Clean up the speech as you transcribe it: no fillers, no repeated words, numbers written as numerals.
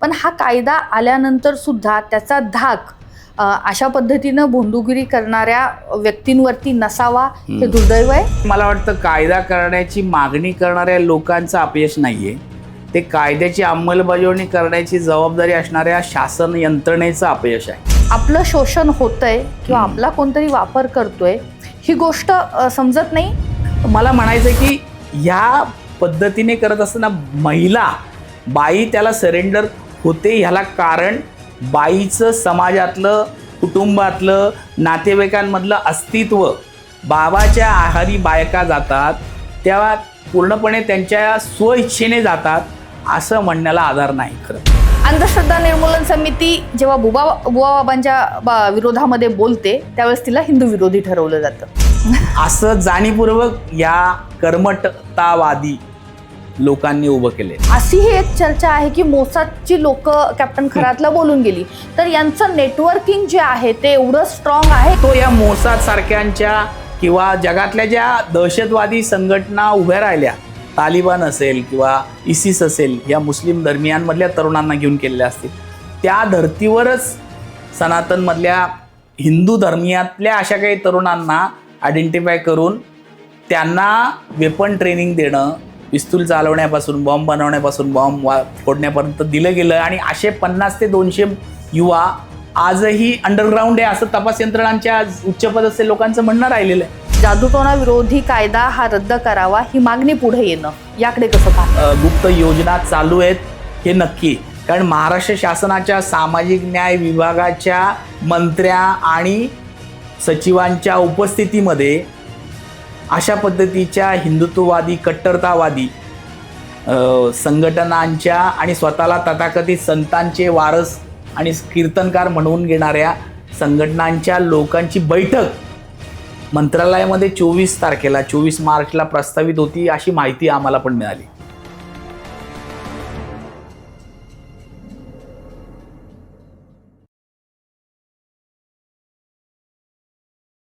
पण हा कायदा आल्यानंतर सुद्धा त्याचा धाक अशा पद्धतीनं भोंदूगिरी करणाऱ्या व्यक्तींवरती नसावा हे दुर्दैव आहे. मला वाटतं कायदा करण्याची मागणी करणाऱ्या लोकांचं अपयश नाहीये, ते कायद्याची अंमलबजावणी करण्याची जबाबदारी असणाऱ्या शासन यंत्रणेचं अपयश आहे. आपलं शोषण होतंय किंवा आपला कोणतरी वापर करतोय ही गोष्ट समजत नाही. मला म्हणायचं की ह्या पद्धतीने करत असताना बाई त्याला सरेंडर होते. ह्याला कारण बाईचं समाजातलं, कुटुंबातलं, नातेवाईकांमधलं अस्तित्व, बाबाच्या आहारी बायका जातात तेव्हा पूर्णपणे त्यांच्या स्वइच्छेने जातात असं म्हणण्याला आधार नाही. खरं अंधश्रद्धा निर्मूलन समिती जेव्हा बुवाबाबांच्या विरोधामध्ये बोलते त्यावेळेस तिला हिंदू विरोधी ठरवलं जातं. असं जाणीवपूर्वक या कर्मठतावादी लोकांनी उभं केले. अशी ही एक चर्चा आहे की मोसादची लोक कॅप्टन खरातला बोलून गेली तर यांचं नेटवर्किंग जे आहे ते एवढं स्ट्रॉंग आहे. तो या मोसाद सारख्यांच्या किंवा जगातल्या ज्या दहशतवादी संघटना उभ्या राहिल्या, तालिबान असेल किंवा इसिस असेल, या मुस्लिम धर्मियांमधल्या तरुणांना घेऊन केलेल्या असतील, त्या धर्तीवरच सनातनमधल्या हिंदू धर्मियातल्या अशा काही तरुणांना आयडेंटिफाय करून त्यांना वेपन ट्रेनिंग देणं, पिस्तूल चालवण्यापासून, बॉम्ब बनवण्यापासून, बॉम्ब फोडण्यापर्यंत दिलं गेलं. आणि असे 50 ते 200 युवा आजही अंडरग्राऊंड आहे असं तपास यंत्रणांच्या उच्चपदस्थ लोकांचं म्हणणं राहिलेलं आहे. जादूटोणा विरोधी कायदा हा रद्द करावा ही मागणी पुढे येणं, याकडे कसं पाहता? गुप्त योजना चालू आहेत हे नक्की, कारण महाराष्ट्र शासनाच्या सामाजिक न्याय विभागाच्या मंत्र्या आणि सचिवांच्या उपस्थितीमध्ये अशा पद्धतीच्या हिंदुत्ववादी, कट्टरतावादी संघटनांच्या आणि स्वतःला तथाकथित संतांचे वारस आणि कीर्तनकार म्हणून घेणाऱ्या संघटनांच्या लोकांची बैठक मंत्रालयामध्ये 24 मार्चला प्रस्तावित होती अशी माहिती आम्हाला पण मिळाली.